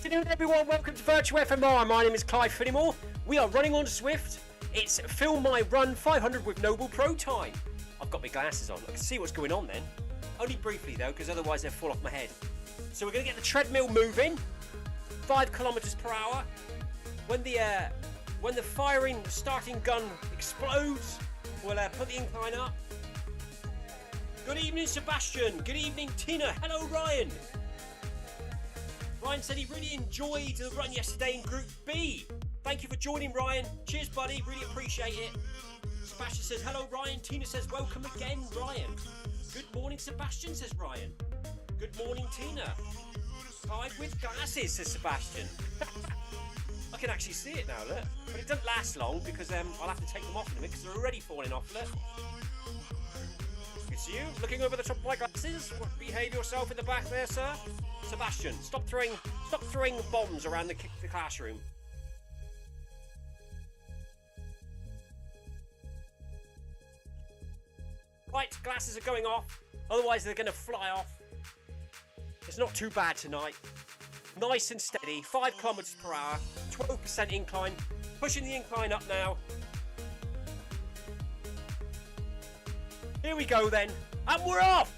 Afternoon everyone, welcome to Virtual FMR. My name is Clive Finnimore. We are running on Zwift. It's Film My Run 500 with NoblePro time. I've got my glasses on, I can see what's going on then. Only briefly though, because otherwise they'll fall off my head. So we're going to get the treadmill moving, 5 kilometers per hour. When the firing starting gun explodes, we'll put the incline up. Good evening Sebastian, good evening Tina, hello Ryan. Ryan said he really enjoyed the run yesterday in Group B. Thank you for joining, Ryan. Cheers, buddy. Really appreciate it. Sebastian says, hello, Ryan. Tina says, welcome again, Ryan. Good morning, Sebastian, says Ryan. Good morning, Tina. Clive with glasses, says Sebastian. I can actually see it now, look. But it doesn't last long because I'll have to take them off in a minute because they're already falling off, look. It's you, looking over the top of my glasses. Behave yourself in the back there, sir. Sebastian, stop throwing bombs around the classroom. Right, glasses are going off, otherwise they're going to fly off. It's not too bad tonight. Nice and steady, 5 kilometers per hour, 12% incline. Pushing the incline up now. Here we go then, and we're off!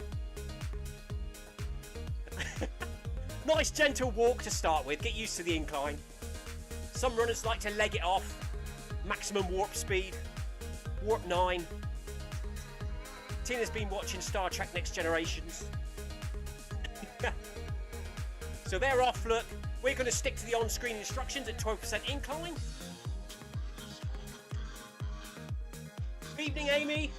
Nice gentle walk to start with, get used to the incline. Some runners like to leg it off. Maximum warp speed, warp 9. Tina's been watching Star Trek Next Generations. So they're off, look. We're going to stick to the on-screen instructions at 12% incline. Evening, Amy.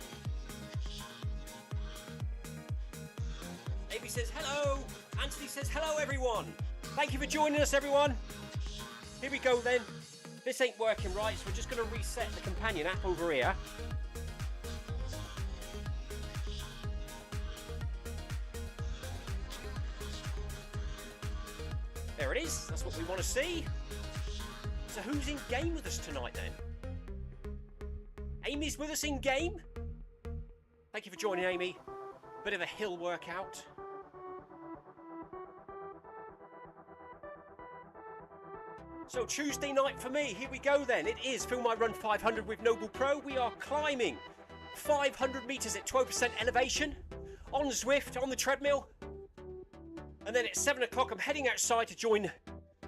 Amy says hello. Anthony says hello everyone. Thank you for joining us everyone. Here we go then. This ain't working right, so we're just going to reset the companion app over here. There it is, that's what we want to see. So who's in game with us tonight then? Amy's with us in game. Thank you for joining, Amy. Bit of a hill workout. So Tuesday night for me, here we go then. It is Film My Run 500 with NoblePro. We are climbing 500 meters at 12% elevation on Zwift, on the treadmill. And then at 7 o'clock, I'm heading outside to join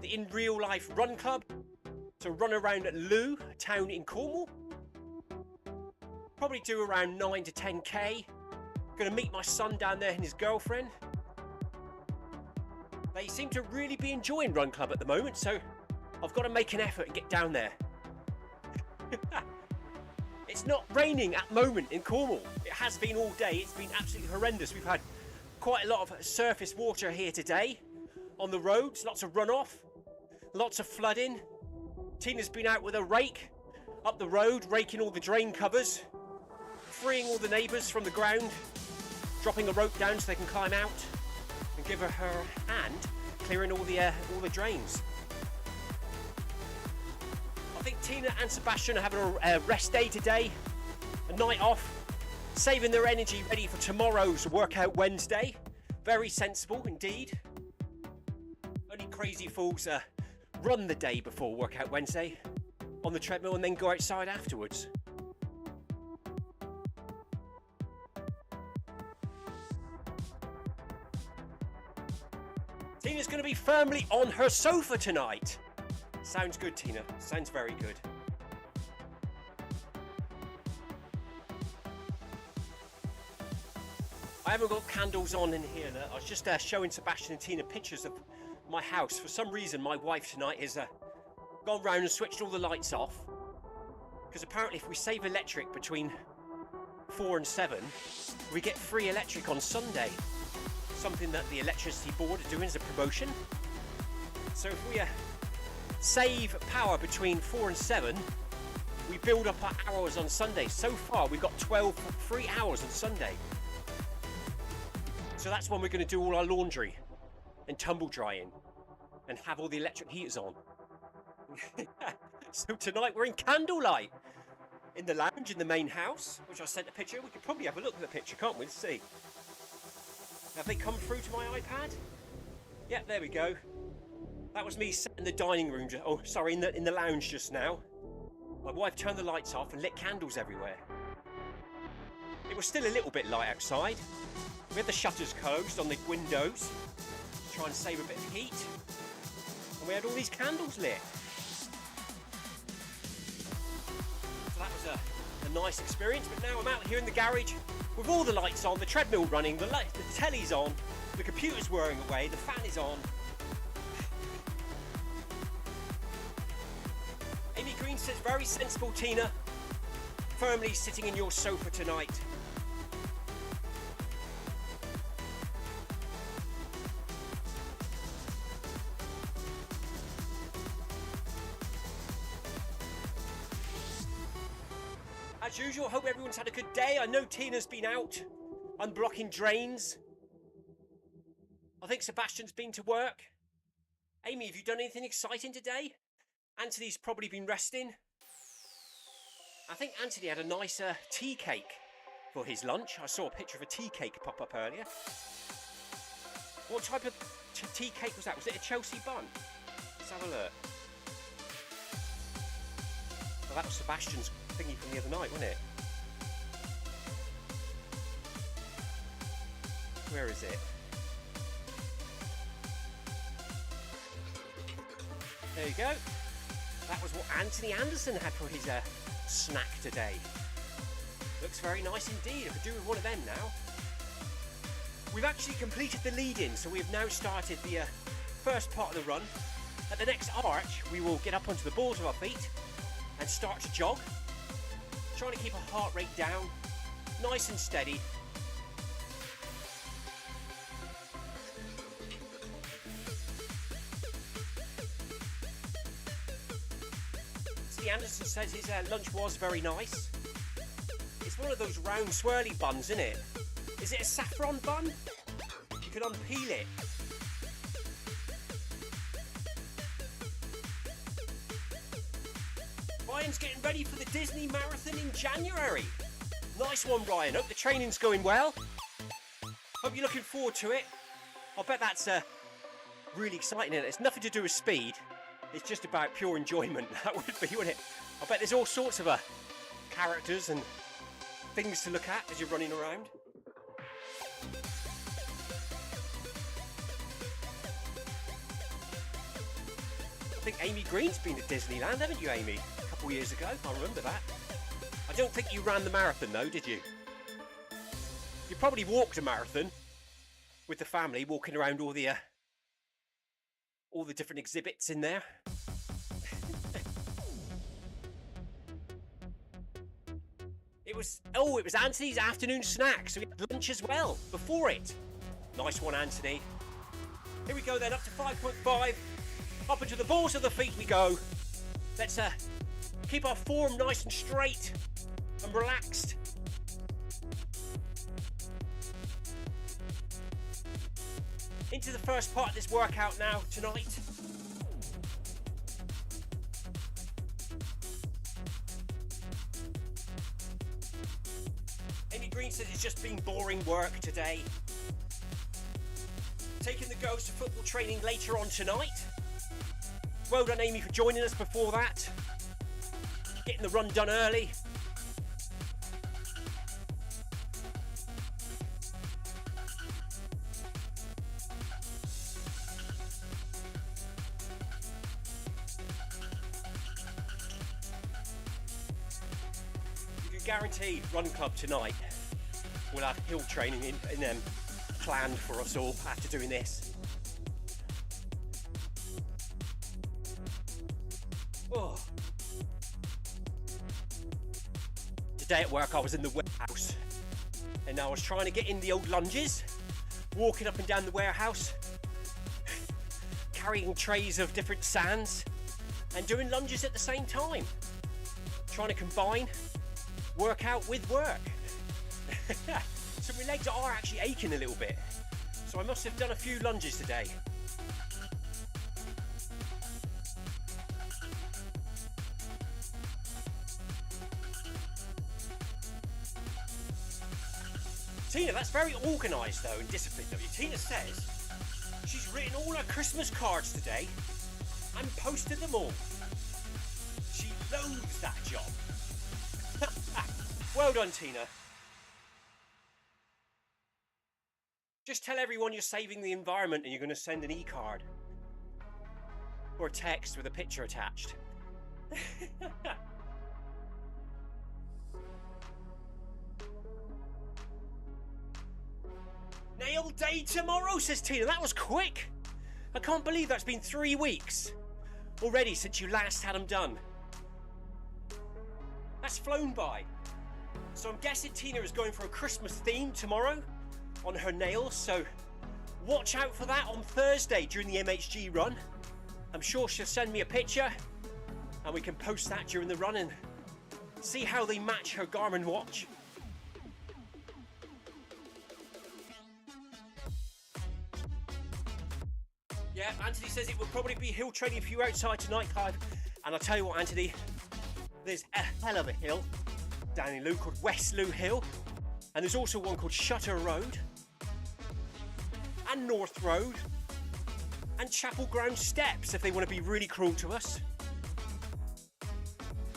the In Real Life Run Club to run around Loo, a town in Cornwall. Probably do around 9 to 10k. Gonna meet my son down there and his girlfriend. They seem to really be enjoying Run Club at the moment, so I've got to make an effort and get down there. It's not raining at the moment in Cornwall. It has been all day. It's been absolutely horrendous. We've had quite a lot of surface water here today on the roads. Lots of runoff, lots of flooding. Tina's been out with a rake up the road, raking all the drain covers, freeing all the neighbours from the ground, dropping a rope down so they can climb out, and give her hand clearing all the drains. I think Tina and Sebastian are having a rest day today, a night off, saving their energy ready for tomorrow's workout Wednesday. Very sensible indeed. Only crazy fools run the day before workout Wednesday on the treadmill and then go outside afterwards. Tina's going to be firmly on her sofa tonight. Sounds good, Tina. Sounds very good. I haven't got candles on in here. I was just showing Sebastian and Tina pictures of my house. For some reason, my wife tonight has gone round and switched all the lights off. Because apparently if we save electric between 4 and 7, we get free electric on Sunday. Something that the electricity board are doing as a promotion. So if we save power between 4 and 7, we build up our hours on Sunday. So far we've got 12 free hours on Sunday. So that's when we're going to do all our laundry and tumble drying and have all the electric heaters on. So tonight we're in candlelight in the lounge in the main house, which I sent a picture. We could probably have a look at the picture, can't we? Let's see. Have they come through to my iPad? Yeah, there we go. That was me sat in the dining room, in the lounge just now. My wife turned the lights off and lit candles everywhere. It was still a little bit light outside. We had the shutters closed on the windows to try and save a bit of heat. And we had all these candles lit. So that was a nice experience, but now I'm out here in the garage with all the lights on, the treadmill running, the telly's on, the computer's whirring away, the fan is on. Amy Green says, very sensible, Tina. Firmly sitting in your sofa tonight. As usual, hope everyone's had a good day. I know Tina's been out unblocking drains. I think Sebastian's been to work. Amy, have you done anything exciting today? Anthony's probably been resting. I think Anthony had a nice tea cake for his lunch. I saw a picture of a tea cake pop up earlier. What type of tea cake was that? Was it a Chelsea bun? Let's have a look. Well, that was Sebastian's thingy from the other night, wasn't it? Where is it? There you go. That was what Anthony Anderson had for his snack today. Looks very nice indeed. I could do with one of them now. We've actually completed the lead-in, so we've now started the first part of the run. At the next arch, we will get up onto the balls of our feet and start to jog. Trying to keep our heart rate down, nice and steady. Anderson says his lunch was very nice. It's one of those round swirly buns, isn't it? Is it a saffron bun? You can unpeel it. Ryan's getting ready for the Disney Marathon in January. Nice one, Ryan. Hope the training's going well. Hope you're looking forward to it. I bet that's really exciting, isn't it? It's nothing to do with speed. It's just about pure enjoyment. That would be, wouldn't it? I bet there's all sorts of characters and things to look at as you're running around. I think Amy Green's been to Disneyland, haven't you, Amy? A couple of years ago, I remember that. I don't think you ran the marathon though, did you? You probably walked a marathon with the family, walking around all the different exhibits in there. It was Anthony's afternoon snack, so we had lunch as well before it. Nice one, Anthony. Here we go then, up to 5.5. Up into the balls of the feet we go. Let's keep our form nice and straight and relaxed. Into the first part of this workout now tonight. Amy Green says it's just been boring work today. Taking the girls to football training later on tonight. Well done, Amy, for joining us before that. Getting the run done early. Guaranteed run club tonight. We'll have hill training in them planned for us all after doing this. Oh. Today at work I was in the warehouse and I was trying to get in the old lunges, walking up and down the warehouse, carrying trays of different sands and doing lunges at the same time, trying to combine workout with work. So my legs are actually aching a little bit, so I must have done a few lunges today. Tina, that's very organised though and disciplined of you. Tina says she's written all her Christmas cards today and posted them all. She loathes that job. Well done, Tina. Just tell everyone you're saving the environment and you're going to send an e-card. Or a text with a picture attached. Nail day tomorrow, says Tina. That was quick. I can't believe that's been 3 weeks already since you last had them done. That's flown by. So I'm guessing Tina is going for a Christmas theme tomorrow on her nails. So watch out for that on Thursday during the MHG run. I'm sure she'll send me a picture and we can post that during the run and see how they match her Garmin watch. Yeah, Anthony says it will probably be hill training for you outside tonight, Clive. And I'll tell you what, Anthony, there's a hell of a hill down in Lou called West Lou Hill. And there's also one called Shutter Road and North Road and Chapel Ground Steps if they want to be really cruel to us.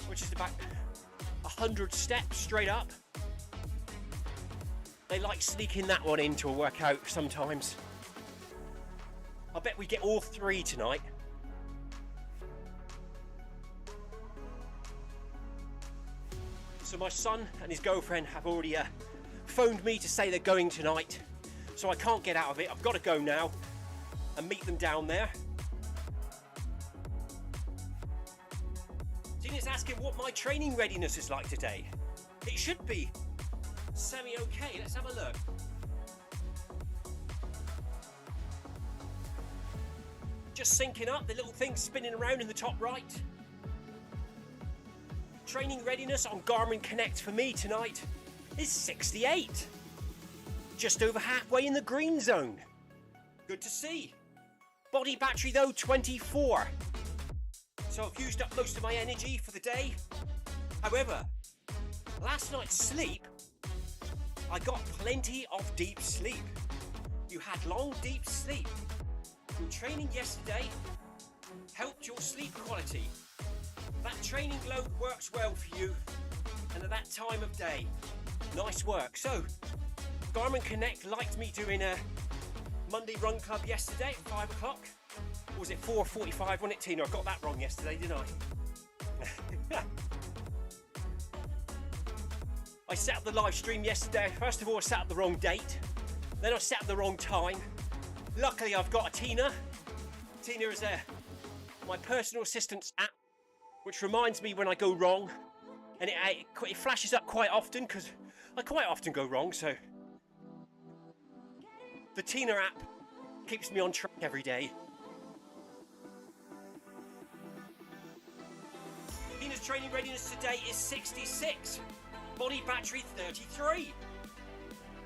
Which is about 100 steps straight up. They like sneaking that one into a workout sometimes. I bet we get all 3 tonight. So my son and his girlfriend have already phoned me to say they're going tonight. So I can't get out of it. I've got to go now and meet them down there. Tina's asking what my training readiness is like today. It should be semi-okay. Let's have a look. Just syncing up, the little thing spinning around in the top right. Training readiness on Garmin Connect for me tonight is 68. Just over halfway in the green zone. Good to see. Body battery though, 24. So I've used up most of my energy for the day. However, last night's sleep, I got plenty of deep sleep. You had long, deep sleep. Your training yesterday helped your sleep quality. That training load works well for you and at that time of day. Nice work. So, Garmin Connect liked me doing a Monday Run Club yesterday at 5 o'clock. Or was it 4:45, wasn't it, Tina? I got that wrong yesterday, didn't I? I set up the live stream yesterday. First of all, I set up the wrong date. Then I set up the wrong time. Luckily, I've got a Tina. Tina is my personal assistance app, which reminds me when I go wrong. And it flashes up quite often, because I quite often go wrong, so... The Tina app keeps me on track every day. Tina's training readiness today is 66. Body battery 33.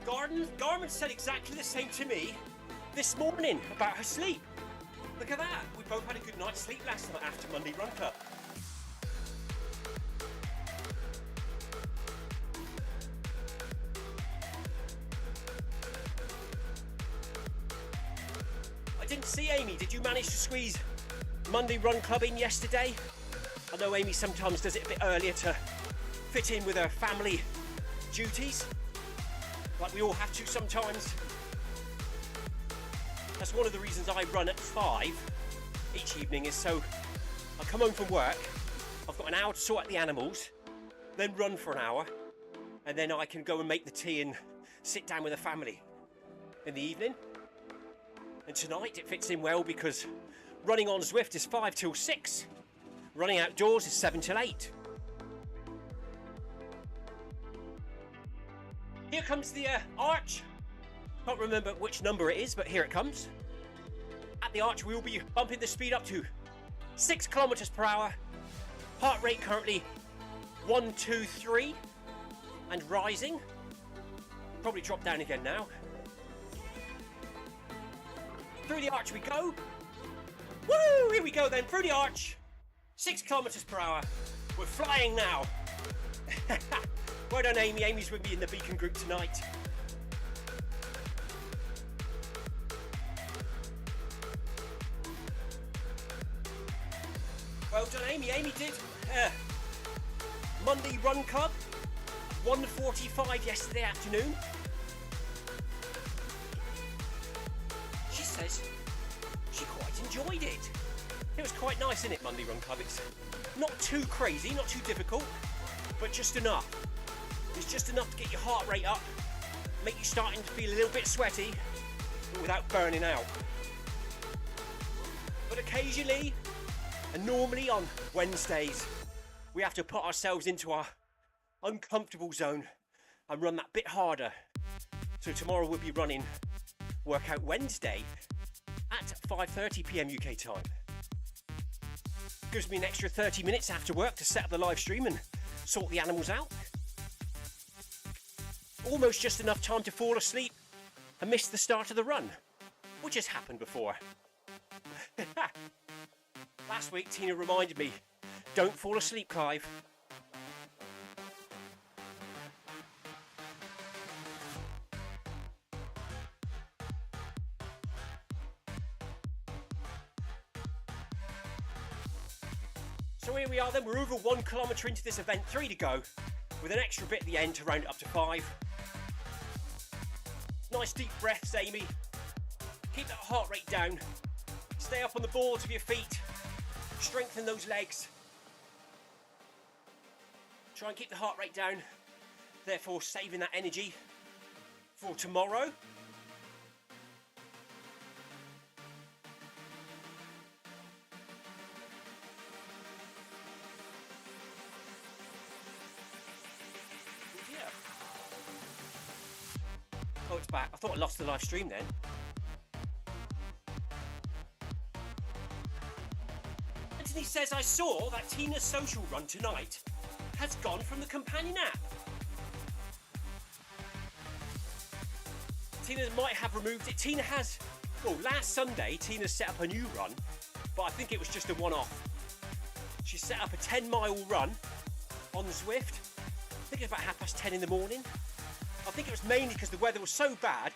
Garmin said exactly the same to me this morning about her sleep. Look at that. We both had a good night's sleep last night after Monday Run Club. I didn't see Amy. Did you manage to squeeze Monday Run Club in yesterday? I know Amy sometimes does it a bit earlier to fit in with her family duties, like we all have to sometimes. That's one of the reasons I run at 5 each evening, is so I come home from work, I've got an hour to sort out the animals, then run for an hour, and then I can go and make the tea and sit down with the family in the evening. And tonight it fits in well because running on Zwift is 5 till 6, running outdoors is 7 till 8. Here comes the arch. Can't remember which number it is, but here it comes. At the arch, we will be bumping the speed up to 6 kilometers per hour. Heart rate currently 123 and rising. Probably drop down again now. Through the arch we go. Woo! Here we go then, through the arch. 6 kilometers per hour. We're flying now. Well done, Amy. Amy's with me in the Beacon group tonight. Amy. Amy did Monday Run Club, 1:45 yesterday afternoon. She says she quite enjoyed it. It was quite nice, isn't it, Monday Run Club? It's not too crazy, not too difficult, but just enough. It's just enough to get your heart rate up, make you starting to feel a little bit sweaty, but without burning out. But occasionally, and normally on Wednesdays, we have to put ourselves into our uncomfortable zone and run that bit harder. So tomorrow we'll be running Workout Wednesday at 5:30 PM UK time. Gives me an extra 30 minutes after work to set up the live stream and sort the animals out. Almost just enough time to fall asleep and miss the start of the run, which has happened before. Last week Tina reminded me, don't fall asleep, Clive. So here we are then, we're over 1 kilometre into this event, 3 to go, with an extra bit at the end to round it up to 5. Nice deep breaths, Amy. Keep that heart rate down. Stay up on the balls of your feet. Strengthen those legs. Try and keep the heart rate down, therefore saving that energy for tomorrow. Oh, it's back. I thought I lost the live stream then. Anthony says, I saw that Tina's social run tonight has gone from the companion app. Tina might have removed it. Tina has, well, last Sunday, Tina set up a new run, but I think it was just a one-off. She set up a 10-mile run on the Zwift. I think it was about 10:30 in the morning. I think it was mainly because the weather was so bad,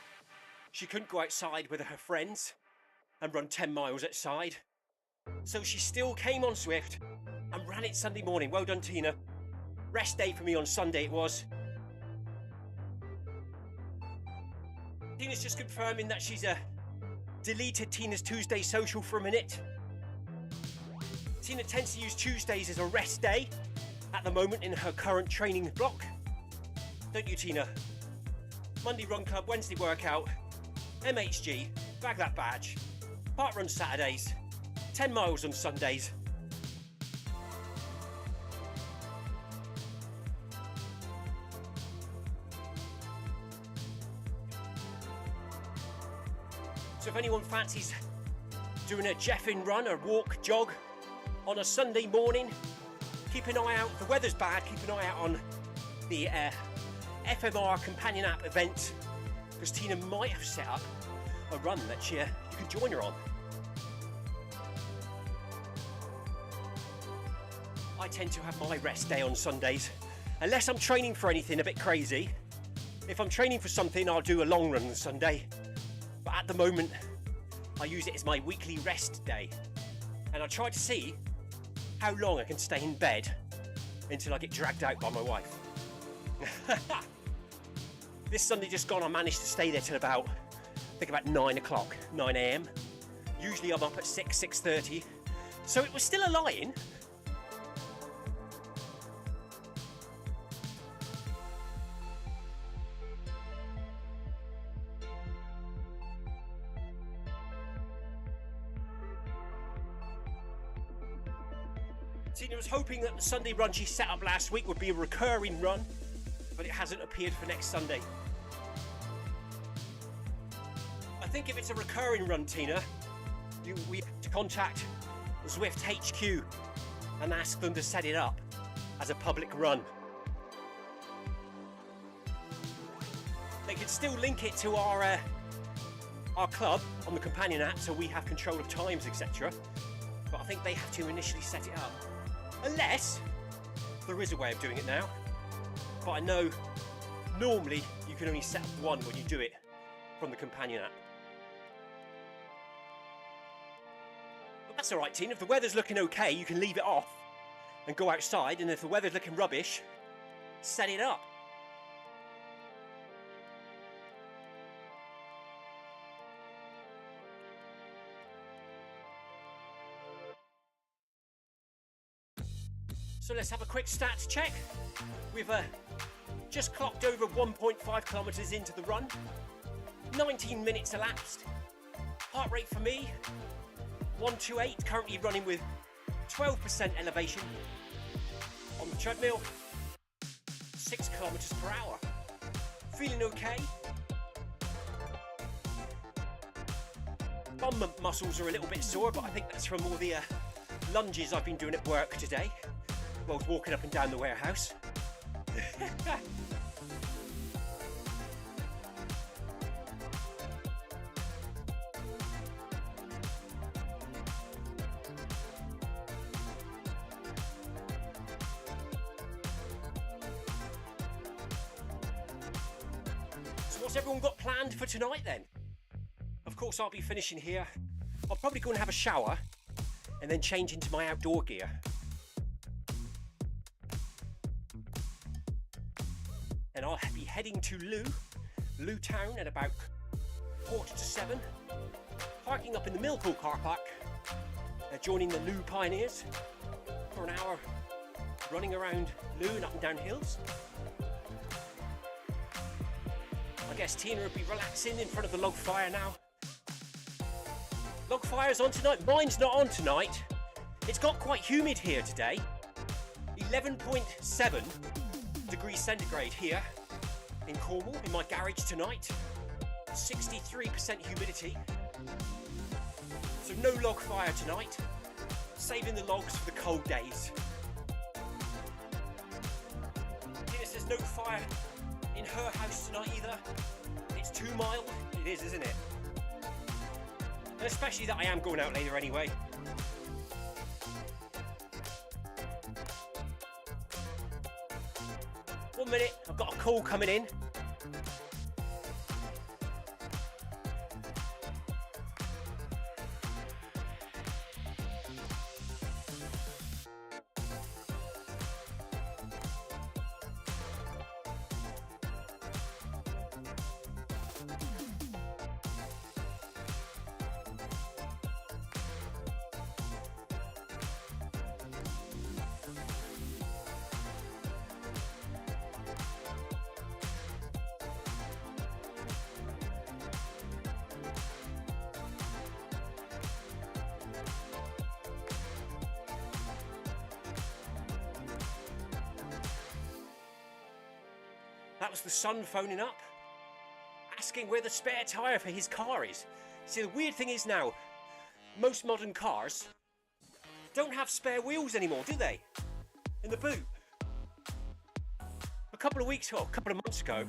she couldn't go outside with her friends and run 10 miles outside. So she still came on Zwift and ran it Sunday morning. Well done, Tina. Rest day for me on Sunday it was. Tina's just confirming that she's deleted Tina's Tuesday social for a minute. Tina tends to use Tuesdays as a rest day at the moment in her current training block. Don't you, Tina? Monday Run Club, Wednesday workout, MHG, bag that badge, Hart run Saturdays, 10 miles on Sundays. So if anyone fancies doing a Jeffin run, or walk, jog on a Sunday morning, keep an eye out. If the weather's bad, keep an eye out on the FMR companion app event, because Tina might have set up a run that you can join her on. I tend to have my rest day on Sundays, unless I'm training for anything a bit crazy. If I'm training for something, I'll do a long run on Sunday, but at the moment I use it as my weekly rest day, and I try to see how long I can stay in bed until I get dragged out by my wife. This Sunday just gone, I managed to stay there till about, I think about 9 o'clock, 9 AM. Usually I'm up at 6:30, so it was still a lie-in. Tina was hoping that the Sunday run she set up last week would be a recurring run, but it hasn't appeared for next Sunday. I think if it's a recurring run, Tina, we have to contact Zwift HQ and ask them to set it up as a public run. They could still link it to our club on the companion app, so we have control of times, etc. But I think they have to initially set it up. Unless there is a way of doing it now. But I know normally you can only set up one when you do it from the companion app. But that's alright, Tina. If the weather's looking okay, you can leave it off and go outside, and if the weather's looking rubbish, set it up. So let's have a quick stats check. We've just clocked over 1.5 kilometers into the run. 19 minutes elapsed. Heart rate for me, 128, currently running with 12% elevation. On the treadmill, 6 kilometers per hour. Feeling okay. Bum muscles are a little bit sore, but I think that's from all the lunges I've been doing at work today while walking up and down the warehouse. So what's everyone got planned for tonight then? Of course, I'll be finishing here. I'll probably go and have a shower and then change into my outdoor gear. And I'll be heading to Lou Town at about 6:45, parking up in the Millpool car park, joining the Lou Pioneers for an hour, running around Lou and up and down hills. I guess Tina will be relaxing in front of the log fire now. Log fire's on tonight. Mine's not on tonight. It's got quite humid here today. 11.7 degrees centigrade here in Cornwall, in my garage tonight. 63% humidity. So no log fire tonight. Saving the logs for the cold days. Guinness, there's no fire in her house tonight either. It's too mild. It is, isn't it? And especially that I am going out later anyway. One minute, I've got a call coming in. That was the son phoning up, asking where the spare tyre for his car is. See, the weird thing is now, most modern cars don't have spare wheels anymore, do they? In the boot. A couple of months ago,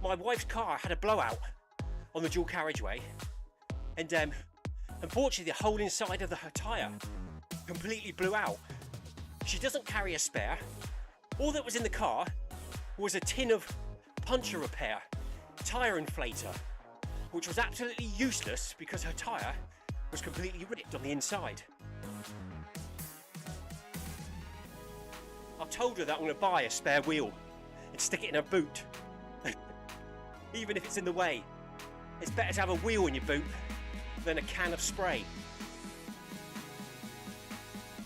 my wife's car had a blowout on the dual carriageway, and unfortunately the whole inside of her tyre completely blew out. She doesn't carry a spare. All that was in the car was a tin of puncture repair, tyre inflator, which was absolutely useless because her tyre was completely ripped on the inside. I've told her that I'm going to buy a spare wheel and stick it in her boot, even if it's in the way. It's better to have a wheel in your boot than a can of spray.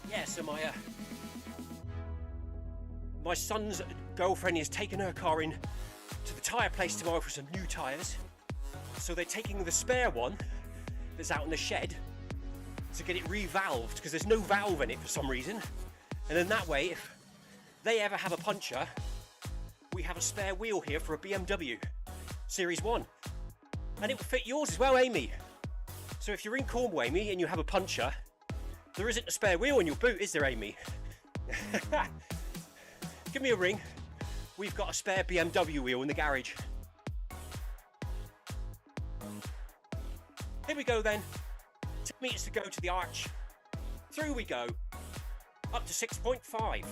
Yeah, so my son's girlfriend is taking her car in to the tyre place tomorrow for some new tyres. So they're taking the spare one that's out in the shed to get it revalved, because there's no valve in it for some reason. And then that way, if they ever have a puncture, we have a spare wheel here for a BMW Series 1. And it will fit yours as well, Amy. So if you're in Cornwall, Amy, and you have a puncture, there isn't a spare wheel in your boot, is there, Amy? Give me a ring. We've got a spare BMW wheel in the garage. Here we go then. 10 metres to go to the arch. Through we go. Up to 6.5.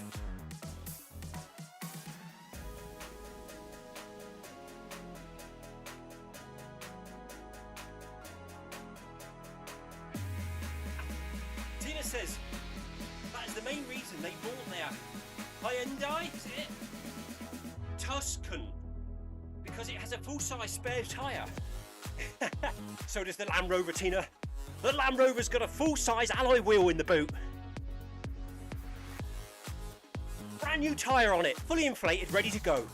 Tina says that is the main reason reason they bought their Hyundai, is it? Tuscan. Because it has a full-size spare tyre. So does the Land Rover, Tina. The Land Rover's got a full-size alloy wheel in the boot. Brand new tyre on it, fully inflated, ready to go.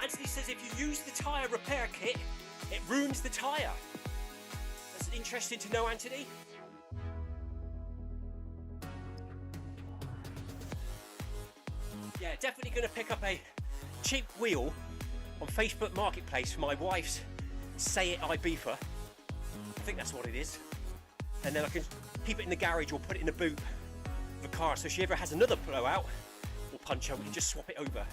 Anthony says if you use the tyre repair kit, it ruins the tyre. That's interesting to know, Anthony. Yeah, definitely going to pick up a cheap wheel on Facebook Marketplace for my wife's Say It Ibiza. I think that's what it is. And then I can keep it in the garage or put it in the boot of the car, so if she ever has another blowout or puncher, we can just swap it over.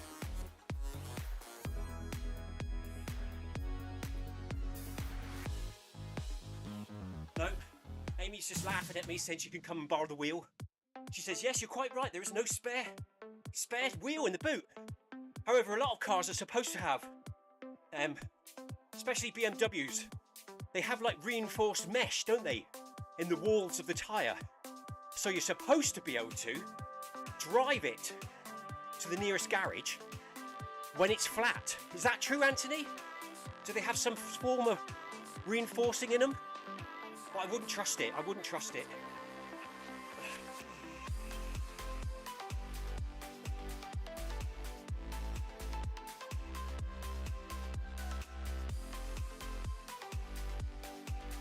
No, Amy's just laughing at me saying she can come and borrow the wheel. She says, yes, you're quite right, there is no spare wheel in the boot. However, a lot of cars are supposed to have, especially BMWs, they have like reinforced mesh, don't they, in the walls of the tyre. So you're supposed to be able to drive it to the nearest garage when it's flat. Is that true, Anthony? Do they have some form of reinforcing in them? Well, I wouldn't trust it. I wouldn't trust it.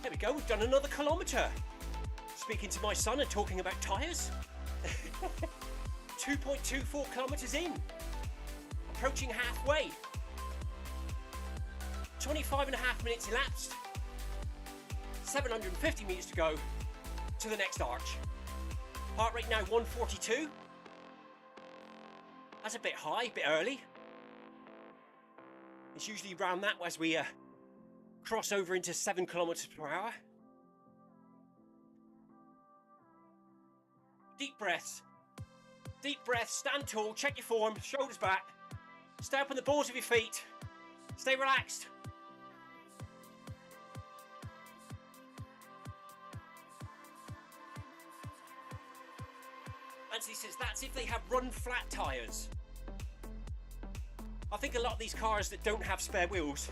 There we go, we've done another kilometre. Speaking to my son and talking about tyres. 2.24 kilometres in. Approaching halfway. 25 and a half minutes elapsed. 750 metres to go to the next arch. Heart rate now 142. That's a bit high, a bit early. It's usually around that as we cross over into 7 kilometres per hour. Deep breaths. Deep breaths, stand tall, check your form, shoulders back. Stay up on the balls of your feet. Stay relaxed. Anthony says that's if they have run flat tyres. I think a lot of these cars that don't have spare wheels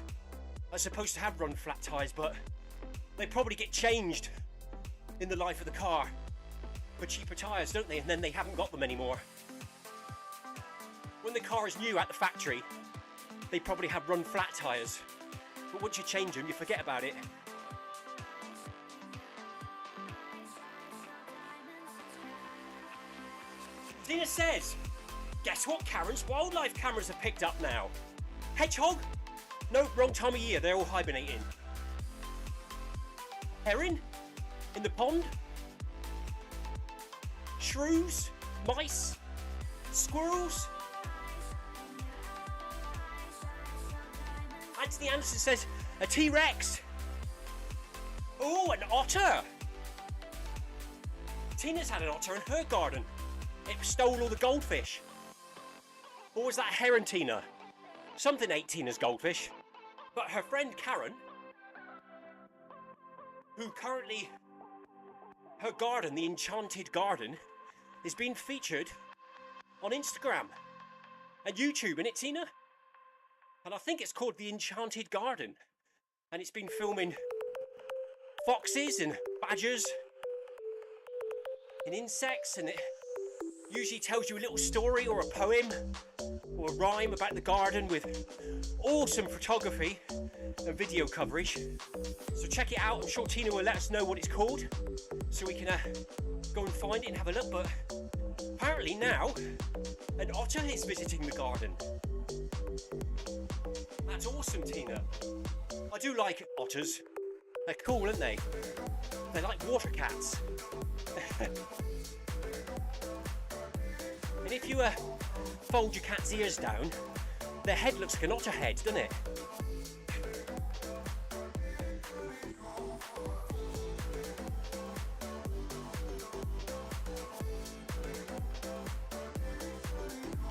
are supposed to have run flat tyres, but they probably get changed in the life of the car for cheaper tyres, don't they? And then they haven't got them anymore. When the car is new at the factory, they probably have run flat tyres, but once you change them, you forget about it. Dina says, guess what, Karen's wildlife cameras are picked up now? Hedgehog? No, wrong time of year, they're all hibernating. Heron? In the pond? Shrews? Mice? Squirrels? Anthony Anderson says, a T-Rex. Oh, an otter. Tina's had an otter in her garden. It stole all the goldfish. Or was that a heron, Tina? Something ate Tina's goldfish. But her friend Karen, who currently, her garden, the Enchanted Garden, is being featured on Instagram and YouTube, innit, Tina? And I think it's called the Enchanted Garden. And it's been filming foxes and badgers and insects, and it usually tells you a little story or a poem or a rhyme about the garden with awesome photography and video coverage. So check it out. I'm sure Tina will let us know what it's called so we can go and find it and have a look. But apparently now an otter is visiting the garden. That's awesome, Tina. I do like otters. They're cool, aren't they? They're like water cats. And if you fold your cat's ears down, their head looks like an otter head, doesn't it?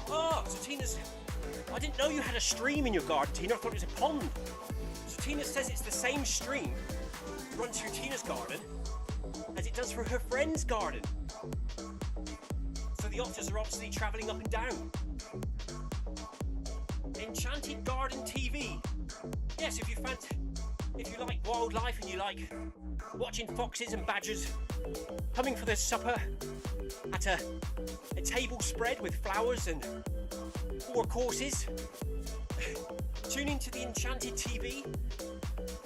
Oh, so Tina's... I didn't know you had a stream in your garden, Tina. I thought it was a pond. So Tina says it's the same stream that runs through Tina's garden as it does through her friend's garden. So the otters are obviously travelling up and down. Enchanted Garden TV. Yes, if you like wildlife and you like watching foxes and badgers coming for their supper at a table spread with flowers and 4 courses, tune into the Enchanted TV,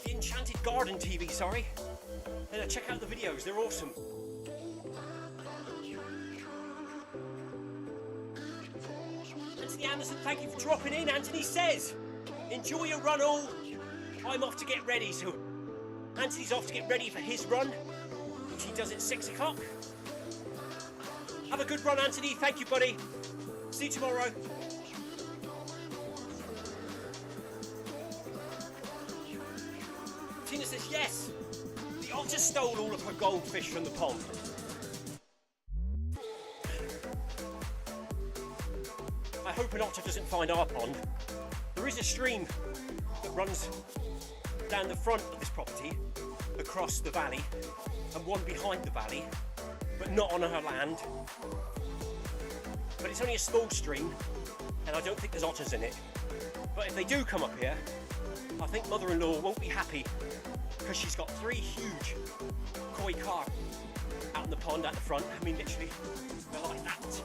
the Enchanted Garden TV, sorry, and check out the videos, they're awesome. Anthony Anderson, thank you for dropping in. Anthony says, enjoy your run all. I'm off to get ready. So Anthony's off to get ready for his run, which he does at 6 o'clock. Have a good run, Anthony. Thank you, buddy. See you tomorrow. Tina says, yes, the otter stole all of her goldfish from the pond. I hope an otter doesn't find our pond. There is a stream that runs down the front of this property, across the valley, and one behind the valley, but not on her land. But it's only a small stream, and I don't think there's otters in it. But if they do come up here, I think mother-in-law won't be happy, because she's got 3 huge koi carp out in the pond at the front. I mean, literally, they're like that.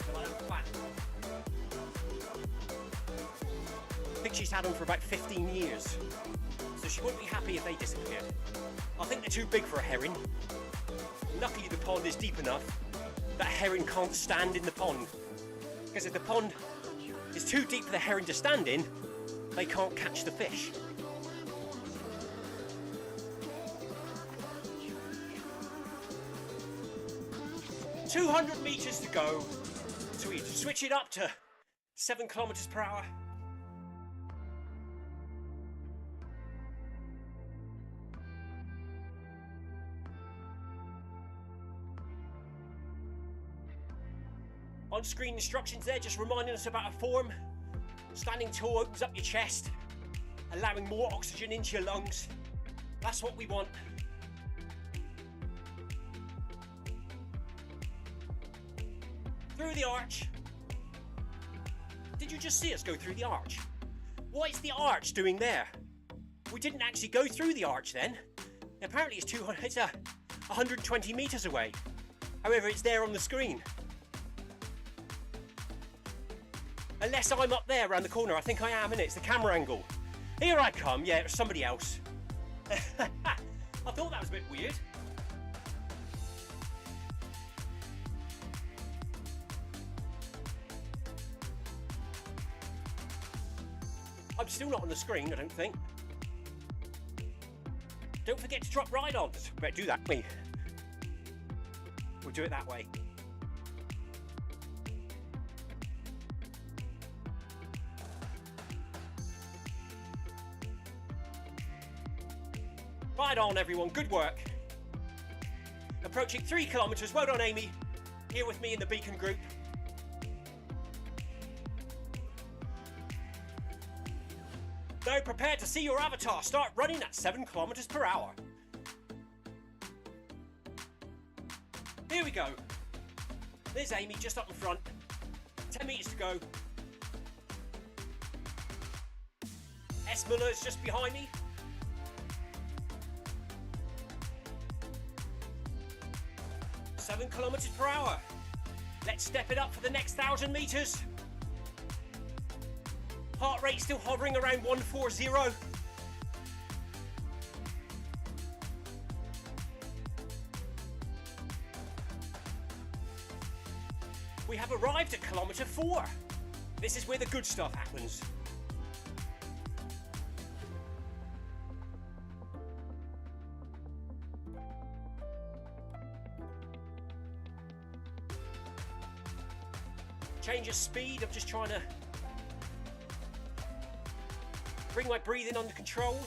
They're like that flat. I think she's had them for about 15 years, so she won't be happy if they disappeared. I think they're too big for a herring. Luckily the pond is deep enough that a herring can't stand in the pond, because if the pond is too deep for the herring to stand in, they can't catch the fish. "200 meters to go, so we switch it up to 7 kilometers per hour. On-screen instructions there, just reminding us about a form. Standing tall opens up your chest, allowing more oxygen into your lungs. That's what we want. Through the arch. Did you just see us go through the arch? What is the arch doing there? We didn't actually go through the arch then. Apparently it's 120 meters away. However, it's there on the screen. Unless I'm up there around the corner. I think I am, innit? It's the camera angle. Here I come. Yeah, it was somebody else. I thought that was a bit weird. I'm still not on the screen, I don't think. Don't forget to drop ride-ons. Better do that, me. We'll do it that way. Right on, everyone. Good work. Approaching 3 kilometers. Well done, Amy. Here with me in the Beacon group. Now prepare to see your avatar start running at 7 kilometers per hour. Here we go. There's Amy just up in front. 10 meters to go. S. Muller is just behind me. Seven kilometers per hour. Let's step it up for the next 1,000 meters. Heart rate still hovering around 140. We have arrived at kilometer 4. This is where the good stuff happens. Change of speed. I'm just trying to bring my breathing under control.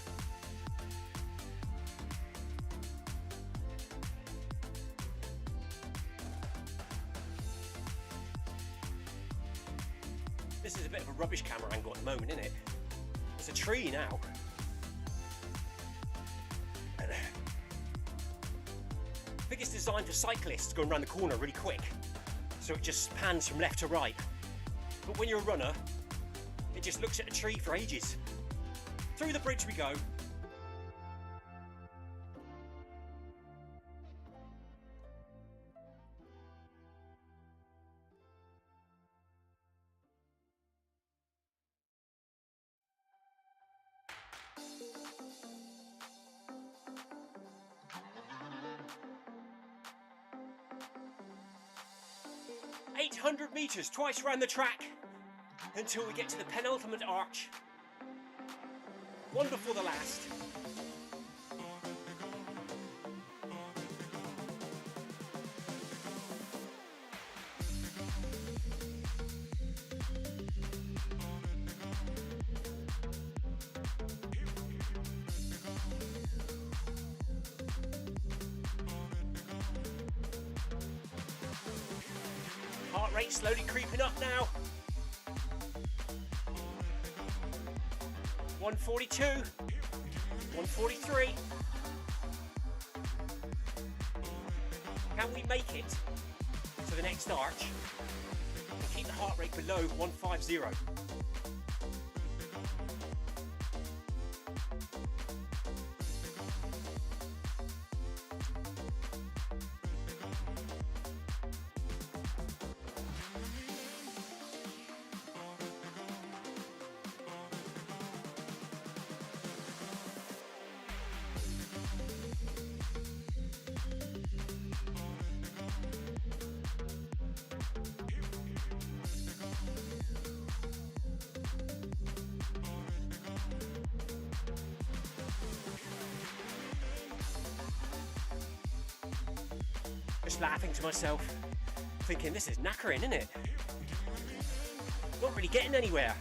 This is a bit of a rubbish camera angle at the moment, isn't it? It's a tree now. designed for cyclists going around the corner really quick, so it just pans from left to right. But when you're a runner, it just looks at a tree for ages. Through the bridge we go. Meters twice around the track until we get to the penultimate arch. One before the last. Heart rate slowly creeping up now. 142, 143. Can we make it to the next arch and keep the heart rate below 150? Just laughing to myself, thinking this is knackering, isn't it? Not really getting anywhere.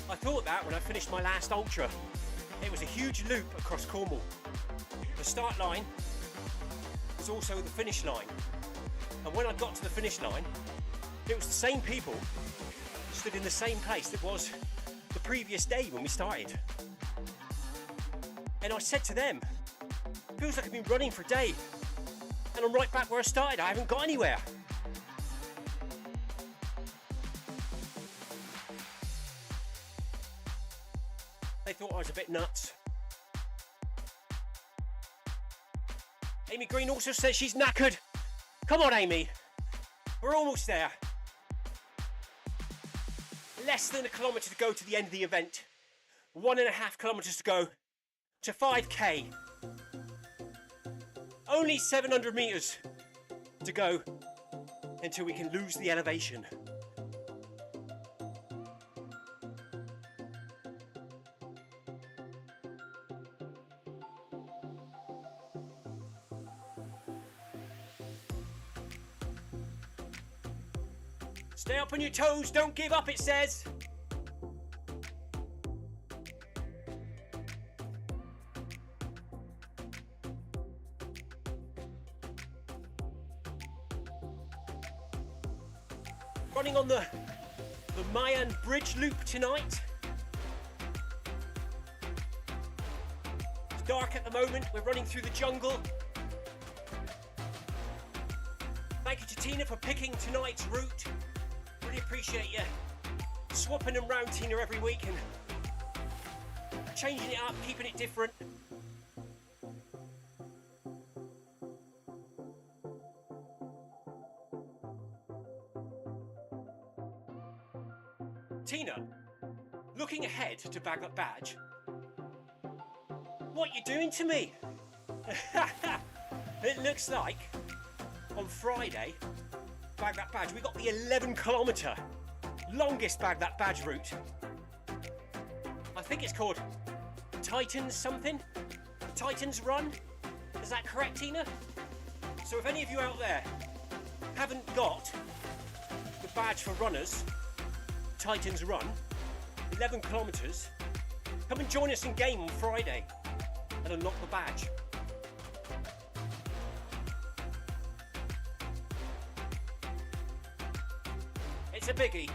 I thought that when I finished my last ultra. It was a huge loop across Cornwall. The start line was also the finish line. And when I got to the finish line, it was the same people stood in the same place that was the previous day when we started. And I said to them, feels like I've been running for a day and I'm right back where I started. I haven't got anywhere. They thought I was a bit nuts. Amy Green also says she's knackered. Come on, Amy. We're almost there. Less than a kilometre to go to the end of the event. 1.5 kilometres to go to 5k. Only 700 metres to go until we can lose the elevation. Stay up on your toes, don't give up, it says. Running on the Mayan Bridge Loop tonight. It's dark at the moment, we're running through the jungle. Thank you to Tina for picking tonight's route. Really appreciate you swapping them round, Tina, every week and changing it up, keeping it different. Tina, looking ahead to bag that badge. What you doing to me? It looks like on Friday, bag that badge, we got the 11-kilometre longest bag that badge route. I think it's called Titans something? Titans Run? Is that correct, Tina? So if any of you out there haven't got the badge for runners, Titans Run, 11 kilometres, come and join us in game on Friday and unlock the badge. It's a biggie.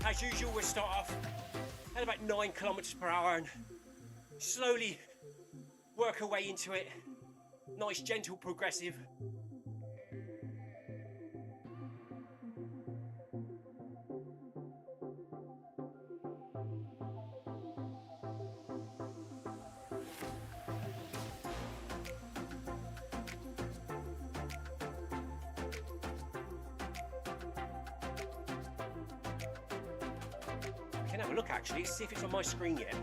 As usual, we'll start off at about 9 kilometers per hour and slowly work our way into it. Nice, gentle, progressive. We can have a look actually, see if it's on my screen yet.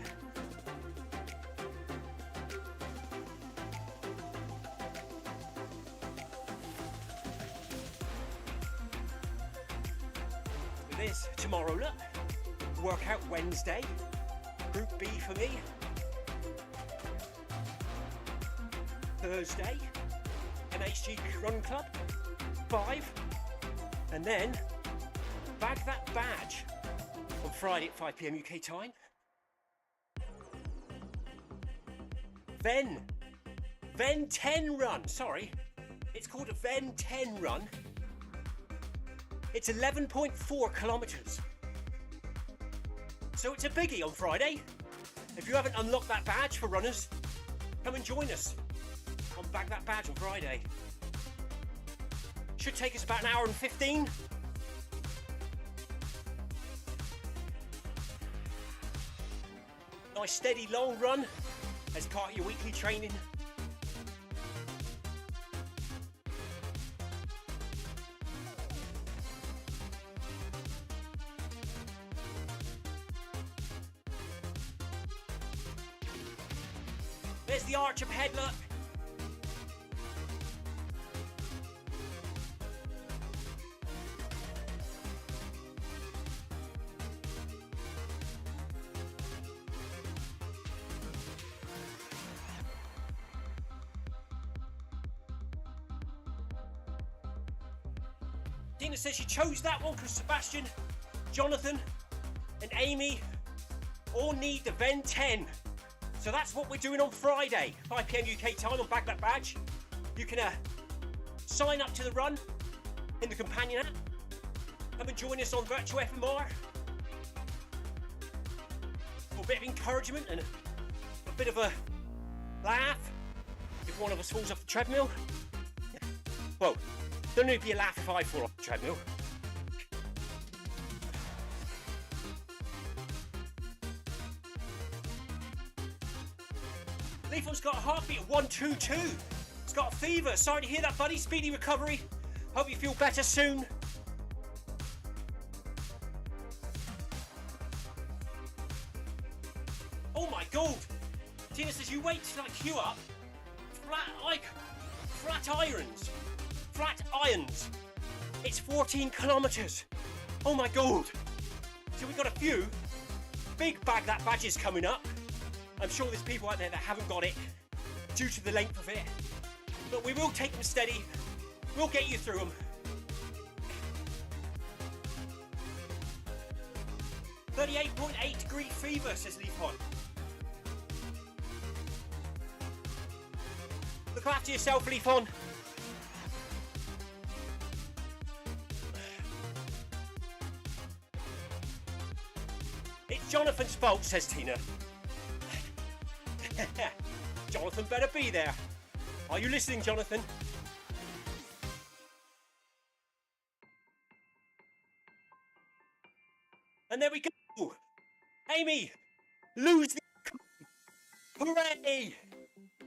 It is tomorrow, look. Workout Wednesday. Group B for me. Thursday. NHG Run Club. 5. And then bag that badge on Friday at 5 PM UK time. Ven 10 run, sorry. It's called a Ven 10 run. It's 11.4 kilometers. So it's a biggie on Friday. If you haven't unlocked that badge for runners, come and join us on Bag That Badge on Friday. Should take us about an hour and 15. Nice steady long run as part of your weekly training. There's the arch up ahead, look. Dina says she chose that one because Sebastian, Jonathan and Amy all need the Ven 10. So that's what we're doing on Friday, 5 PM UK time on Bag That Badge. You can sign up to the run in the companion app. Come and join us on virtual FMR for a bit of encouragement and a bit of a laugh if one of us falls off the treadmill. Well, don't need to be a laugh if I fall off the treadmill. Leafon's got a heartbeat of 122. He's got a fever. Sorry to hear that, buddy. Speedy recovery. Hope you feel better soon. Oh my god. Tina says you wait till I queue up. Flat irons. It's 14 kilometers. Oh my god. So we've got a few big Bag That Badges coming up. I'm sure there's people out there that haven't got it due to the length of it. But we will take them steady. We'll get you through them. 38.8 degree fever, says Leafon. Look after yourself, Leafon. It's Jonathan's fault, says Tina. Jonathan better be there. Are you listening, Jonathan? And there we go. Amy, lose the... Hooray!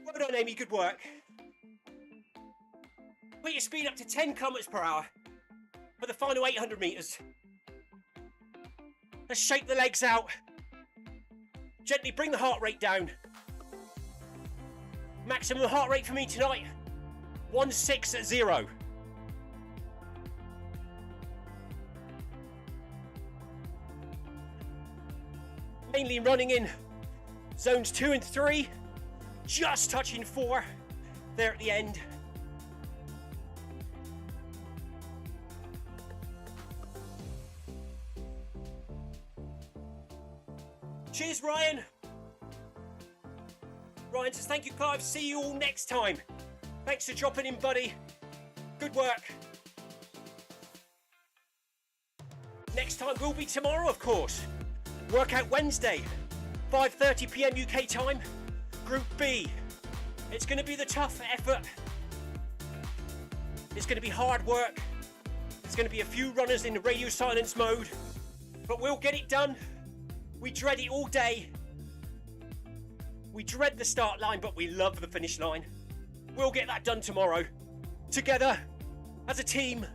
Well done, Amy, good work. Put your speed up to 10 kilometers per hour for the final 800 meters. Let's shake the legs out. Gently bring the heart rate down. Maximum heart rate for me tonight, 160. Mainly running in zones 2 and 3, just touching 4 there at the end. Cheers, Ryan. Ryan says, thank you, Clive. See you all next time. Thanks for dropping in, buddy. Good work. Next time will be tomorrow, of course. Workout Wednesday, 5:30 p.m. UK time, Group B. It's going to be the tough effort. It's going to be hard work. There's going to be a few runners in the radio silence mode, but we'll get it done. We dread it all day. We dread the start line, but we love the finish line. We'll get that done tomorrow, together, as a team.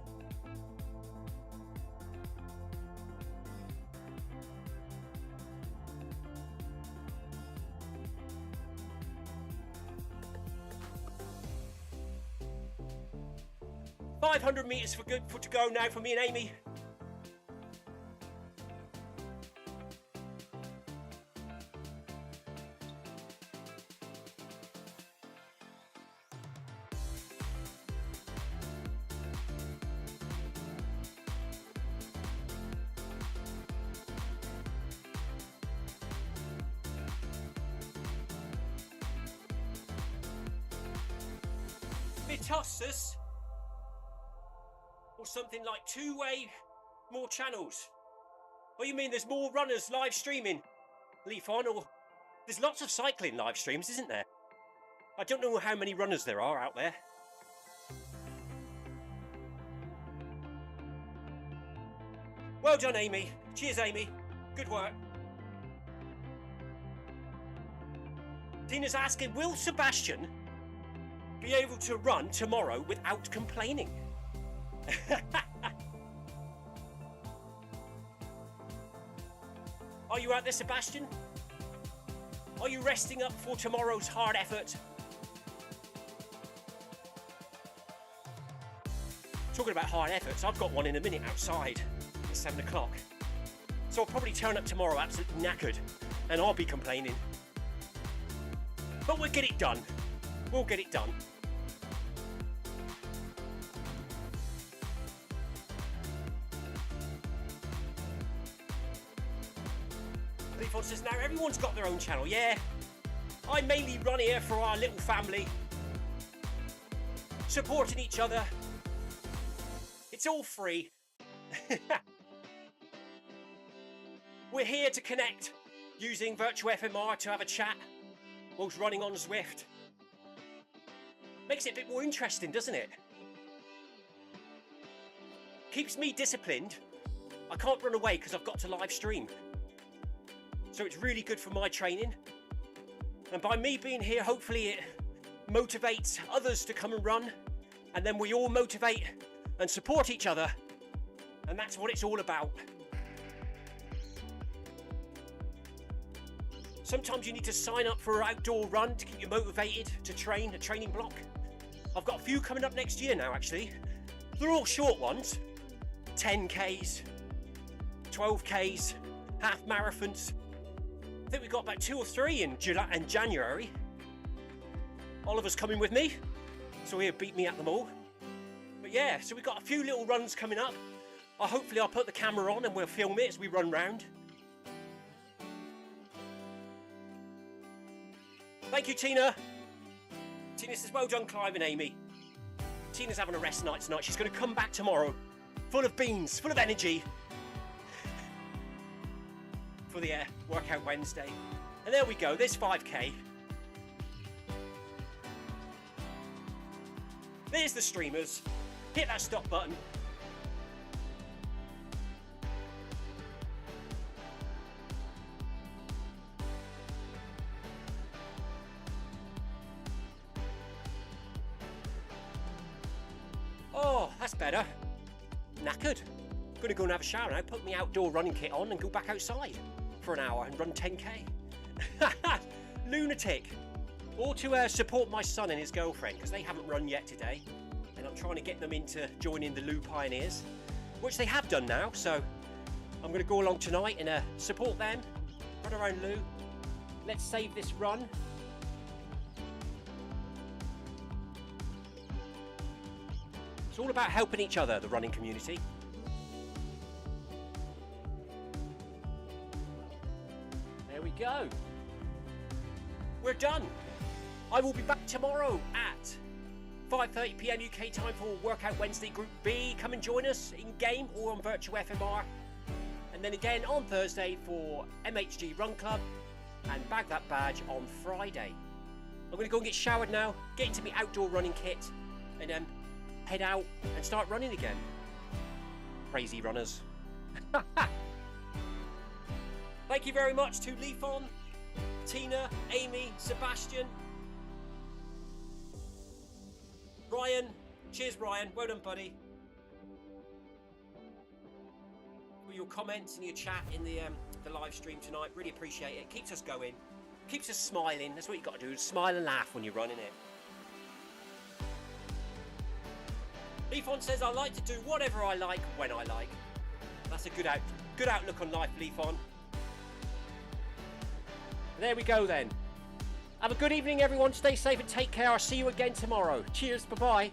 $500 meters to go now for me and Amy. Us or something like two-way more channels. What do you mean there's more runners live streaming? Leaf on, or there's lots of cycling live streams, isn't there? I don't know how many runners there are out there. Well done, Amy. Cheers, Amy. Good work. Tina's asking, will Sebastian be able to run tomorrow without complaining? Are you out there, Sebastian? Are you resting up for tomorrow's hard effort? Talking about hard efforts, I've got one in a minute outside at 7 o'clock. So I'll probably turn up tomorrow absolutely knackered, and I'll be complaining. But we'll get it done. We'll get it done. Leafon says, now everyone's got their own channel. Yeah, I mainly run here for our little family, supporting each other. It's all free. We're here to connect using virtual FMR to have a chat whilst running on Zwift. Makes it a bit more interesting, doesn't it? Keeps me disciplined. I can't run away because I've got to live stream. So it's really good for my training. And by me being here, hopefully it motivates others to come and run. And then we all motivate and support each other. And that's what it's all about. Sometimes you need to sign up for an outdoor run to keep you motivated to train, a training block. I've got a few coming up next year now, actually. They're all short ones. 10Ks, 12Ks, half marathons. I think we've got about 2 or 3 in July and January. Oliver's coming with me, so he'll beat me at them all. But yeah, so we've got a few little runs coming up. Hopefully I'll put the camera on and we'll film it as we run round. Thank you, Tina. Tina says, well done, Clive and Amy. Tina's having a rest night tonight. She's going to come back tomorrow, full of beans, full of energy, for the Workout Wednesday. And there we go, there's 5K. There's the streamers. Hit that stop button. Oh, that's better. Knackered. Gonna go and have a shower now, put my outdoor running kit on and go back outside for an hour and run 10K. Lunatic. Or to support my son and his girlfriend, because they haven't run yet today. And I'm trying to get them into joining the Lou Pioneers, which they have done now. So I'm gonna go along tonight and support them, run around Lou. Let's save this run. It's all about helping each other, the running community. There we go. We're done. I will be back tomorrow at 5:30 p.m. UK time for Workout Wednesday Group B. Come and join us in game or on virtual FMR. and then again on Thursday for MHG Run Club, and bag that badge on Friday. I'm going to go and get showered now, get into my outdoor running kit, and head out and start running again. Crazy runners. Thank you very much to Leafon, Tina, Amy, Sebastian, Ryan. Cheers, Ryan. Well done, buddy. For your comments and your chat in the live stream tonight. Really appreciate it. Keeps us going. Keeps us smiling. That's what you got to do. Smile and laugh when you're running it. Leafon says, I like to do whatever I like when I like. That's a good outlook on life, Leafon. There we go then. Have a good evening, everyone. Stay safe and take care. I'll see you again tomorrow. Cheers. Bye-bye.